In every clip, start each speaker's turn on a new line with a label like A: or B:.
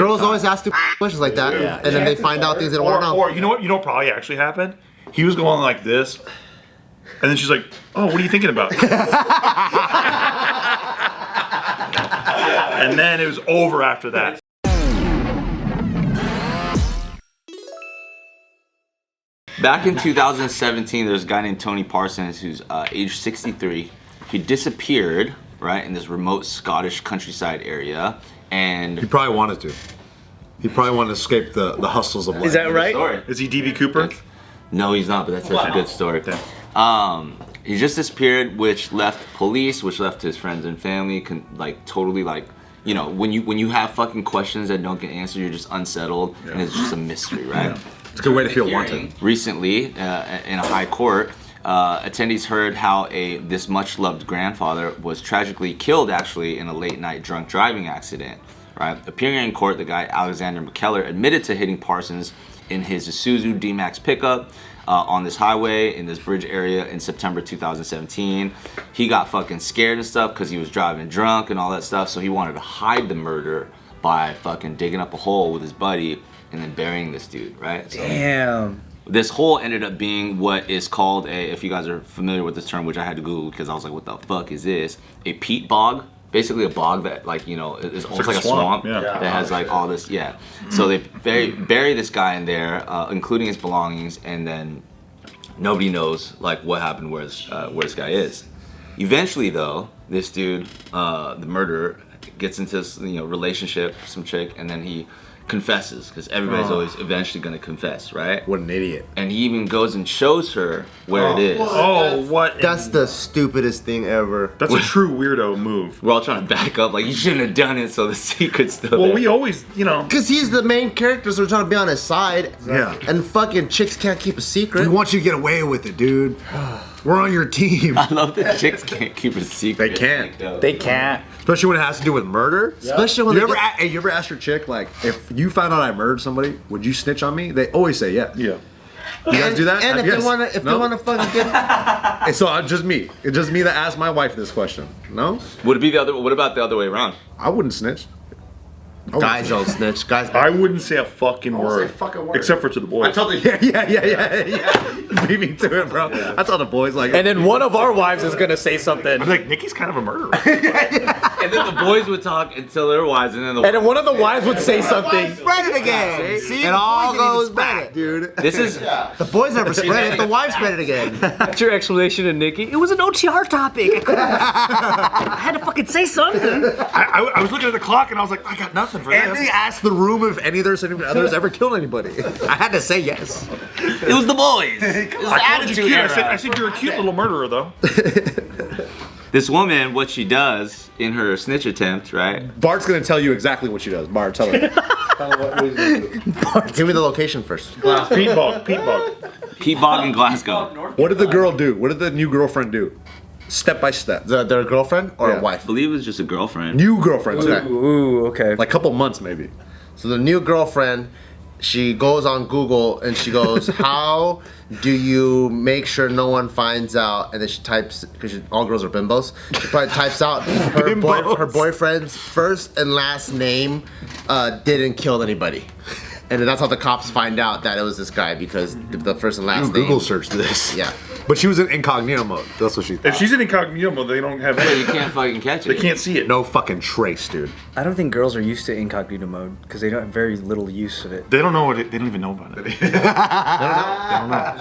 A: Girls always ask stupid questions like that, and then they find out things they don't want to know.
B: Or you know what probably actually happened? He was going like this, and then she's like, "Oh, what are you thinking about?" And then it was over after that.
C: Back in 2017, there's a guy named Tony Parsons who's age 63. He disappeared, right, in this remote Scottish countryside area, and
D: he probably wanted to. He probably wanted to escape the hustles of life.
E: Is that right?
B: Is he DB Cooper?
C: No, he's not, but that's such a good story. He just disappeared, which left police, which left his friends and family, totally you know, when you have fucking questions that don't get answered, you're just unsettled, and it's just a mystery, right?
D: It's a good way to feel wanted.
C: Recently, in a high court, attendees heard how this much-loved grandfather was tragically killed, actually, in a late-night drunk driving accident. Right? Appearing in court, the guy Alexander McKellar admitted to hitting Parsons in his Isuzu D-Max pickup on this highway in this bridge area in September 2017. He got fucking scared and stuff because he was driving drunk and all that stuff, so he wanted to hide the murder by fucking digging up a hole with his buddy and then burying this dude, right?
E: Damn.
C: So this hole ended up being what is called if you guys are familiar with this term, which I had to Google because I was like, what the fuck is this? A peat bog. Basically a bog that, like, you know, is almost like a swamp that has like all this, So they bury this guy in there, including his belongings, and then nobody knows like what happened, where this guy is. Eventually, though, this dude, the murderer, gets into this, you know, relationship with some chick, and then he confesses, because everybody's always eventually going to confess, right?
D: What an idiot.
C: And he even goes and shows her where it is.
B: Oh, what?
A: That's the stupidest thing ever.
B: That's a true weirdo move.
C: We're all trying to back up, like, you shouldn't have done it, so the secret's still there.
B: Well, we always, you know.
A: Because he's the main character, so we're trying to be on his side.
D: Yeah.
A: And fucking chicks can't keep a secret.
D: We want you to get away with it, dude. We're on your team.
C: I love that chicks can't keep a secret.
D: They can't.
E: They can't.
D: Especially when it has to do with murder.
A: Especially when
D: you ever ask your chick, like, if you found out I murdered somebody, would you snitch on me? They always say yes.
B: Yeah.
D: You guys do that?
A: And if they wanna fucking get
D: And so it's just me. It's just me that asked my wife this question. No?
C: Would it be the other? What about the other way around?
D: I wouldn't snitch.
A: guys don't snitch. Guys.
B: I wouldn't say a fucking word.
D: Say a fucking word.
B: Except for to the boys.
D: I told you, yeah. Beat me to it, bro. Yeah. I told the boys, like.
E: And then one of our wives is gonna say something.
B: I'm like, Nikki's kind of a murderer.
C: And then the boys would talk until their wives, and then
E: one of the wives would say something.
A: Spread it again. See, it all goes back,
D: dude.
C: This is
A: the boys never spread it. The wives spread it again.
E: That's your explanation to Nikki. It was an OTR topic. I had to fucking say something.
B: I was looking at the clock and I was like, I got nothing for
D: Anthony
B: this.
D: asked the room if any of their significant others ever killed anybody. I had to say yes.
C: it was the boys. It was the
B: I called you
C: attitude
B: cute.
C: era.
B: I said you're a cute little murderer, though.
C: This woman, what she does in her snitch attempt, right?
D: Bart's gonna tell you exactly what she does. Bart, tell her.
A: Give me the location first.
B: Pete Bog.
C: Pete Bog in Glasgow.
D: What did the girl do? What did the new girlfriend do? Step by step.
A: Their girlfriend or
D: Yeah.
A: wife?
C: I believe it was just a girlfriend.
D: New girlfriend.
A: Okay.
E: Ooh, okay.
D: Like a couple months maybe.
A: So the new girlfriend, she goes on Google and she goes, how do you make sure no one finds out? And then she types, because all girls are bimbos, she probably types out her boyfriend's first and last name didn't kill anybody. And then that's how the cops find out that it was this guy, because the first and last name.
D: Google searched this.
A: Yeah.
D: But she was in incognito mode. That's what she thought.
B: If she's in incognito mode, they don't have
C: You
B: any.
C: can't fucking catch it.
B: They can't see it.
D: No fucking trace, dude.
E: I don't think girls are used to incognito mode because they don't have very little use of it.
B: They don't know what it. They don't even know about it.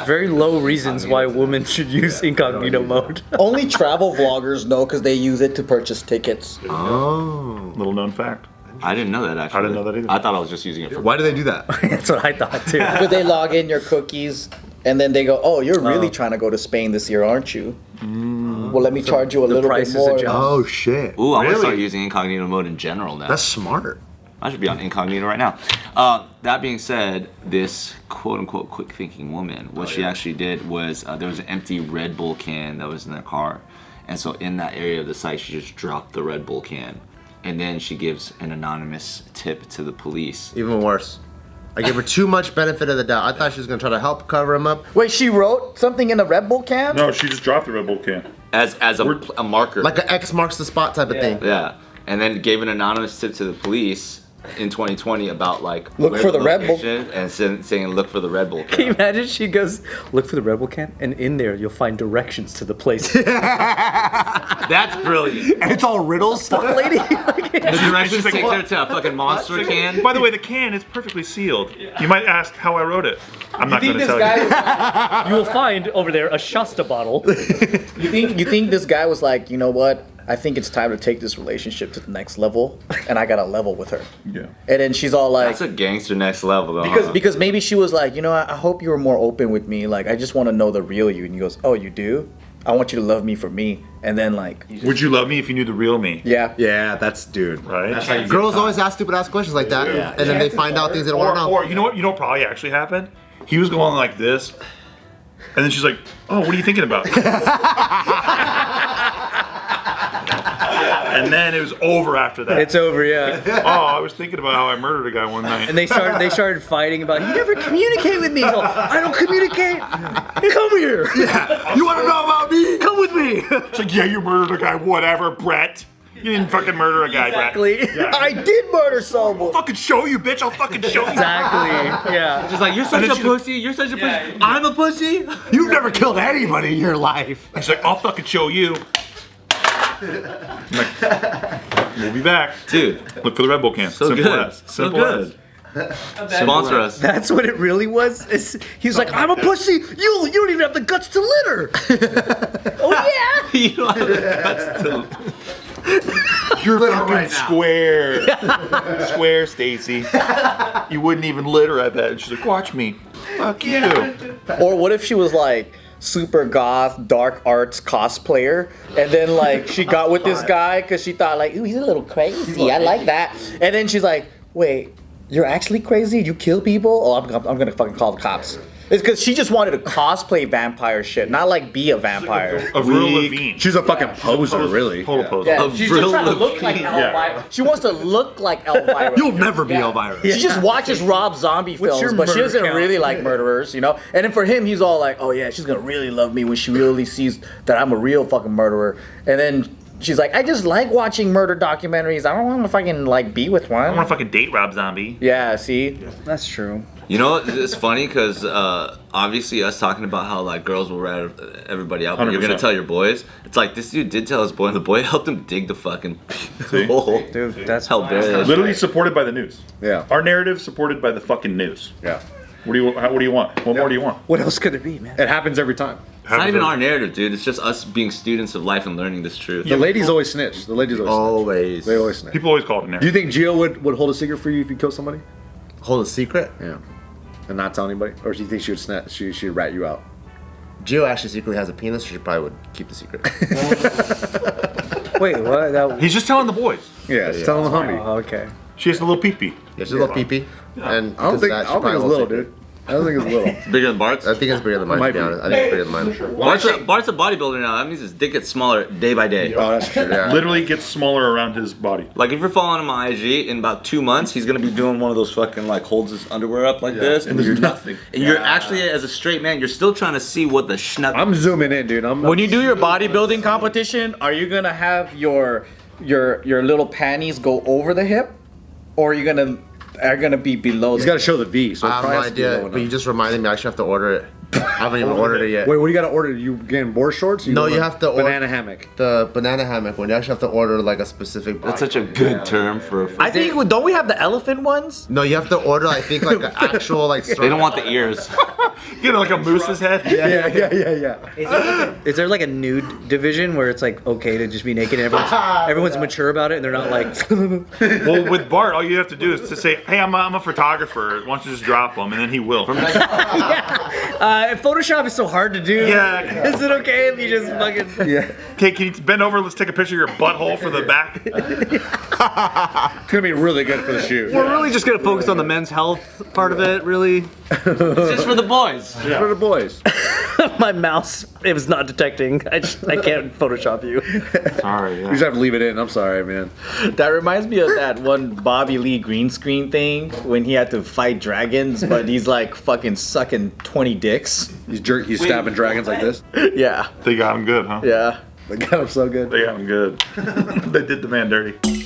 E: Very low reasons why women should use incognito mode.
F: Only travel vloggers know because they use it to purchase tickets.
D: Oh.
B: Little known fact.
C: I didn't know that, actually.
B: I didn't know that either.
C: I thought I was just using it for...
D: Why do they do that?
E: That's what I thought too.
F: Because they log in your cookies and then they go, oh, you're really trying to go to Spain this year, aren't you? Well, let me charge you a little
E: price
F: bit
E: is a
F: more.
E: joke.
D: Oh shit.
C: Ooh, I'm going to
B: Really?
C: start using incognito mode in general now.
D: That's smart.
C: I should be on incognito right now. That being said, this quote-unquote quick-thinking woman, what she actually did was there was an empty Red Bull can that was in their car. And so in that area of the site, she just dropped the Red Bull can. And then she gives an anonymous tip to the police.
A: Even worse. I gave her too much benefit of the doubt. I thought she was gonna try to help cover him up.
F: Wait, she wrote something in the Red Bull can?
B: No, she just dropped the Red Bull can.
C: As a marker.
A: Like an X marks the spot type of thing.
C: Yeah. And then gave an anonymous tip to the police. in 2020 about like
F: Look
C: where
F: for the Red Bull.
C: location and saying look for the Red Bull.
E: Can you imagine? She goes, look for the Red Bull can, and in there you'll find directions to the place.
C: That's brilliant.
D: And it's all riddles.
E: Fuck lady.
C: The directions take her to a fucking monster can.
B: By the way, the can is perfectly sealed. You might ask how I wrote it. I'm not going to tell you.
E: You will find over there a Shasta bottle.
F: You think this guy was like, you know what? I think it's time to take this relationship to the next level, and I got a level with her.
B: Yeah.
F: And then she's all like,
C: That's a gangster next level though.
F: because maybe she was like, you know, I hope you were more open with me. Like, I just want to know the real you. And he goes, oh, you do? I want you to love me for me. And then like,
B: Would you love me if you knew the real me?
F: yeah.
D: Yeah, that's dude.
B: Right?
C: That's how you
A: Girls always ask stupid ass questions like that, and then they find out things they don't want to know.
B: Or you know what probably actually happened? He was going like this, and then she's like, "Oh, what are you thinking about?" And then it was over after that.
E: It's over, yeah.
B: Oh, I was thinking about how I murdered a guy one night.
E: And they started fighting about, you never communicate with me. He's all, I don't communicate. Come here.
D: Yeah. You want to know about me?
E: Come with me.
B: It's like, yeah, you murdered a guy, whatever, Brett. You didn't fucking murder a guy,
E: Exactly.
B: Brett. Yeah.
F: I did murder someone.
B: I'll fucking show you, bitch. I'll fucking show you.
E: Exactly. Yeah.
C: Just like, you're such
B: then
C: a
B: she's-
C: pussy, you're such a pussy. I'm a pussy.
D: You've never killed anybody in your life.
B: She's like, I'll fucking show you. I'm like, we'll be back.
C: Dude,
B: Look for the Red Bull can.
C: so
B: Simple
C: good.
B: as.
C: So
B: Simple
C: good.
B: as.
C: Sponsor us.
E: That's what it really was. He's like, I'm a pussy. You don't even have the guts to litter. Oh yeah.
C: You don't have the guts to-
B: You're fucking square. Square, Stacy. You wouldn't even litter, I bet. And she's like, watch me. Fuck you.
F: Or what if she was like super goth, dark arts cosplayer, and then like she got with this guy because she thought like, ooh, he's a little crazy. I like that. And then she's like, wait, you're actually crazy? You kill people? Oh, I'm gonna fucking call the cops. It's because she just wanted to cosplay vampire shit, not like be a vampire.
B: Avril Lavigne.
D: She's a fucking poser, really.
B: Total poser.
F: Yeah,
C: Avril
F: she's just trying to look like
C: Lavigne.
F: Elvira. She wants to look like Elvira.
D: You'll never be Elvira.
F: She just watches Rob Zombie
E: What's
F: films,
E: your
F: but she
E: murder
F: doesn't
E: count?
F: really like murderers, you know? And then for him, he's all like, oh yeah, she's gonna really love me when she really sees that I'm a real fucking murderer. And then she's like, I just like watching murder documentaries. I don't want to fucking like be with one.
B: I want to fucking date Rob Zombie.
F: Yeah, see?
E: That's true.
C: You know, it's funny because obviously us talking about how like girls will rat everybody out, but you're gonna
B: 100%.
C: tell your boys. It's like this dude did tell his boy, and the boy helped him dig the fucking hole.
E: Dude, that's
C: How bad.
B: Literally supported by the news.
D: Yeah.
B: Our narrative supported by the fucking news.
D: Yeah.
B: What do you want? What more do you want?
E: What else could there be, man?
D: It happens every time.
C: It's not even our narrative, dude. It's just us being students of life and learning this truth.
D: The ladies always snitch. The ladies always
A: Always.
D: snitch. They always snitch.
B: People always call it a
D: Do you
B: narrative.
D: think Gio would hold a secret for you if you killed somebody?
A: Hold a secret.
D: Yeah. And not tell anybody? Or do you think she would snatch? She'd rat you out?
A: Gio actually secretly has a penis, so she probably would keep the secret.
E: Wait, what? That,
B: He's just telling the boys.
D: Yeah, just tell them the homie.
E: oh, okay.
B: She has a little peepee.
A: Yeah, she's a little peepee. And
D: I don't think
A: that,
D: it's
A: she probably
D: little,
A: won't take
D: dude. I don't think it's little.
C: Bigger than Bart's?
A: I think it's bigger than mine,
D: Might
A: to be
D: be.
A: honest. I think it's bigger than mine.
C: Bart's a bodybuilder now. That means his dick gets smaller day by day.
D: Oh, that's true.
A: Yeah.
B: Literally gets smaller around his body.
C: Like if you're following him on IG, in about 2 months, he's gonna be doing one of those fucking like holds his underwear up like this, and
B: there's
C: you're
B: nothing.
C: And you're actually, as a straight man, you're still trying to see what the schnuck.
D: I'm zooming in, dude.
F: When you do your bodybuilding competition, are you gonna have your little panties go over the hip? Or are you gonna be below
D: He's
F: the
D: got to show the V. So it
A: I have
D: probably
A: no
D: has to be
A: idea,
D: low
A: but you
D: enough.
A: just reminded me I actually have to order it. I haven't even ordered it yet.
D: Wait, what do you got to order? You getting board shorts?
A: No, you have to order
D: banana hammock.
A: the banana hammock one. You actually have to order like a specific.
C: That's such a good term for.
F: I think, don't we have the elephant ones?
A: No, you have to order. I think like an actual like.
C: They don't want the ears.
B: You know, like a moose's head.
D: Yeah.
E: Is there like a nude division where it's like okay to just be naked and everyone's mature about it and they're not like
B: Well, with Bart, all you have to do is to say, "Hey, I'm a photographer. Why don't you just drop them?" And then he will.
E: Photoshop is so hard to do.
B: Yeah.
E: Is it okay if you just fucking
D: Yeah.
B: Okay, can you bend over? Let's take a picture of your butthole for the back.
D: It's going to be really good for the shoot.
E: We're really just gonna focus on the men's health part of it, really.
C: It's just for the boys.
D: For the boys.
E: My mouse, it was not detecting. I can't Photoshop you.
B: Sorry.
D: You just have to leave it in. I'm sorry, man.
F: That reminds me of that one Bobby Lee green screen thing when he had to fight dragons, but he's like fucking sucking 20 dicks.
D: He's stabbing dragons like this.
F: Yeah,
B: They got him good, huh?
F: yeah.
D: They got him so good.
B: They got him good. They did the man dirty.